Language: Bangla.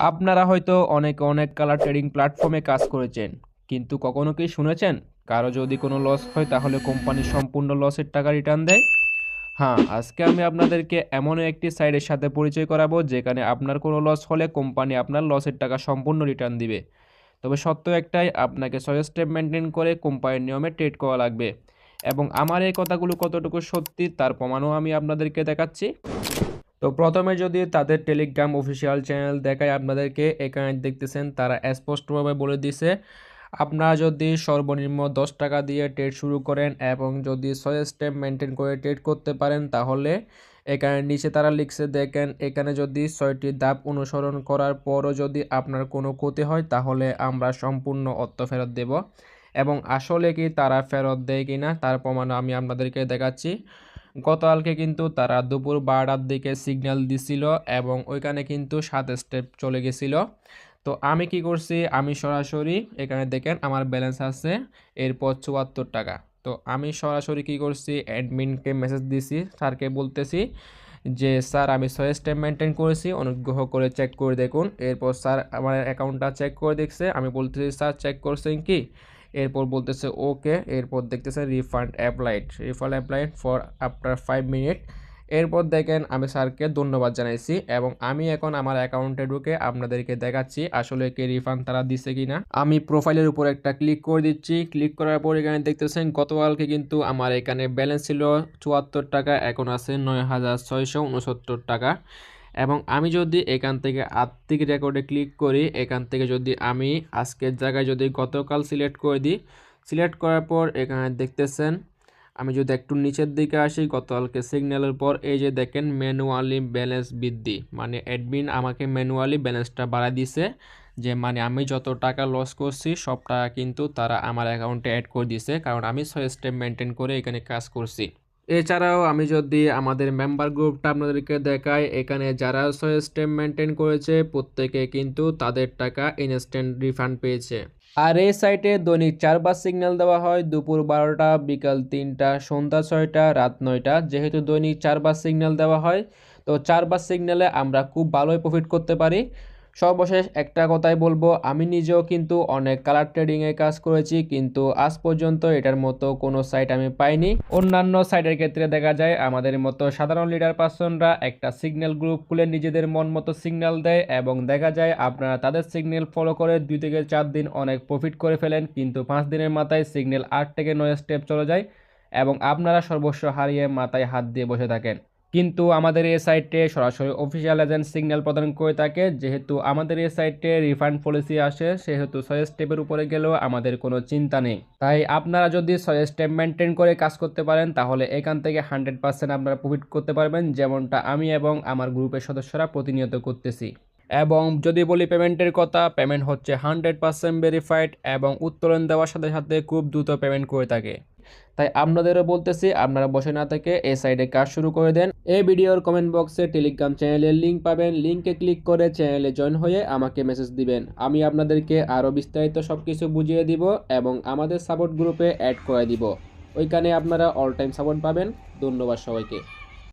আপনারা হয়তো অনেক কালার ট্রেডিং প্ল্যাটফর্মে কাজ করেছেন, কিন্তু কখনো কি শুনেছেন কারো যদি কোনো লস হয় তাহলে কোম্পানি সম্পূর্ণ লসের টাকা রিটার্ন দেয়? হ্যাঁ, আজকে আমি আপনাদেরকে এমন একটি সাইটের সাথে পরিচয় করাবো যেখানে আপনার কোনো লস হলে কোম্পানি আপনার লসের টাকা সম্পূর্ণ রিটার্ন দিবে। তবে সত্য একটাই, আপনাকে 6 স্টেপ মেনটেন করে কোম্পানির নিয়মে ট্রেড করা লাগবে। এবং আমার এই কথাগুলো কতটুকু সত্যি তার প্রমাণও আমি আপনাদেরকে দেখাচ্ছি। তো প্রথমে যদি তাদের টেলিগ্রাম অফিসিয়াল চ্যানেল দেখায় আপনাদেরকে, এখানে দেখতেছেন তারা স্পষ্টভাবে বলে দিছে আপনারা যদি সর্বনিম্ন 10 টাকা দিয়ে ট্রেড শুরু করেন এবং যদি 6 স্টেপ মেনটেন করে ট্রেড করতে পারেন, তাহলে এখানে নিচে তারা লিখছে দেখেন, এখানে যদি 6টি ধাপ অনুসরণ করার পরও যদি আপনার কোনো ক্ষতি হয় তাহলে আমরা সম্পূর্ণ অর্থ ফেরত দেব। এবং আসলে কি তারা ফেরত দেয় কিনা তার প্রমাণ আমি আপনাদেরকে দেখাচ্ছি। গতকালকে কিন্তু তারা দুপুর 12টার দিকে সিগন্যাল দিছিল এবং ওইখানে কিন্তু 7 স্টেপ চলে গেছিল। তো আমি কি করছি, আমি সরাসরি এখানে দেখেন আমার ব্যালেন্স আছে এরপর 74 টাকা। তো আমি সরাসরি কি করছি, অ্যাডমিনকে মেসেজ দিছি, স্যারকে বলতেছি যে স্যার আমি 6 স্টেপ মেনটেন করেছি, অনুগ্রহ করে চেক করে দেখুন। এরপর স্যার আমার অ্যাকাউন্টটা চেক করে দেখছে, আমি বলতেছি স্যার চেক করছেন কি? এরপর বলতেছে ওকে। এরপর দেখতেছে refund applied for after 5 minute. এরপর দেখেন আমি স্যারকে ধন্যবাদ জানাইছি এবং আমি এখন আমার অ্যাকাউন্টে ঢুকে আপনাদেরকে দেখাচ্ছি আসলে কি রিফান্ড তারা দিছে কিনা। আমি প্রোফাইলের উপর একটা ক্লিক করে দিচ্ছি। ক্লিক করার পর এখানে দেখতেছেন গতকালকে কিন্তু আমার এখানে ব্যালেন্স ছিল 74 টাকা, এখন আছে 9669 টাকা। এবং আমি যদি এখান থেকে আর্থিক রেকর্ডে ক্লিক করি, এখান থেকে যদি আমি আজকের জায়গায় যদি গতকাল সিলেক্ট করে দিই, সিলেক্ট করার পর এখানে দেখতেছেন আমি যদি একটু নিচের দিকে আসি, গতকালকে সিগন্যালের পর এই যে দেখেন ম্যানুয়ালি ব্যালেন্স বৃদ্ধি, মানে অ্যাডমিন আমাকে ম্যানুয়ালি ব্যালেন্সটা বাড়ায় দিছে, যে মানে আমি যত টাকা লস করছি সব টাকা কিন্তু তারা আমার অ্যাকাউন্টে অ্যাড করে দিছে, কারণ আমি 6 স্টেপ মেনটেন করে এখানে কাজ করছি। এছাড়াও আমি যদি আমাদের মেম্বার গ্রুপটা আপনাদেরকে দেখাই, এখানে যারা 6 স্টেপ মেনটেন করেছে প্রত্যেকে কিন্তু তাদের টাকা ইনস্ট্যান্ট রিফান্ড পেয়েছে। আর এই সাইটে দৈনিক 4বার সিগন্যাল দেওয়া হয়, দুপুর 12টা, বিকাল 3টা, সন্ধ্যা 6টা, রাত 9টা। যেহেতু দৈনিক 4বার সিগন্যাল দেওয়া হয়, তো 4বার সিগন্যালে আমরা খুব ভালোই প্রফিট করতে পারি। সর্বশেষ একটা কথাই বলবো, আমি নিজেও কিন্তু অনেক কালার ট্রেডিংয়ে কাজ করেছি, কিন্তু আজ পর্যন্ত এটার মতো কোনো সাইট আমি পাইনি। অন্যান্য সাইটের ক্ষেত্রে দেখা যায় আমাদের মতো সাধারণ লিডার পার্সনরা একটা সিগন্যাল গ্রুপ খুলে নিজেদের মন মতো সিগন্যাল দেয় এবং দেখা যায় আপনারা তাদের সিগন্যাল ফলো করে 2 থেকে 4 দিন অনেক প্রফিট করে ফেলেন, কিন্তু 5 দিনের মাথায় সিগন্যাল 8 থেকে 9 স্টেপ চলে যায় এবং আপনারা সর্বস্ব হারিয়ে মাথায় হাত দিয়ে বসে থাকেন। কিন্তু আমাদের এই সাইটে সরাসরি অফিসিয়াল এজেন্ট সিগন্যাল প্রদান করে থাকে। যেহেতু আমাদের এই সাইটে রিফান্ড পলিসি আসে, সেহেতু 6 স্টেপের উপরে গেলেও আমাদের কোনো চিন্তা নেই। তাই আপনারা যদি 6 স্টেপ মেনটেন করে কাজ করতে পারেন তাহলে এখান থেকে 100% আপনারা প্রফিট করতে পারবেন, যেমনটা আমি এবং আমার গ্রুপের সদস্যরা প্রতিনিয়ত করতেছি। এবং যদি বলি পেমেন্টের কথা, পেমেন্ট হচ্ছে 100% ভেরিফাইড এবং উত্তোলন দেওয়ার সাথে সাথে খুব দ্রুত পেমেন্ট করে থাকে। তাই আপনাদেরও বলতেছি আপনারা বসে না থেকে এই সাইডে কাজ শুরু করে দেন। এই ভিডিওর কমেন্ট বক্সে টেলিগ্রাম চ্যানেলের লিঙ্ক পাবেন, লিঙ্কে ক্লিক করে চ্যানেলে জয়েন হয়ে আমাকে মেসেজ দিবেন। আমি আপনাদেরকে আরও বিস্তারিত সব কিছু বুঝিয়ে দিব এবং আমাদের সাপোর্ট গ্রুপে অ্যাড করে দিব। ওইখানে আপনারা অল টাইম সাপোর্ট পাবেন। ধন্যবাদ সবাইকে।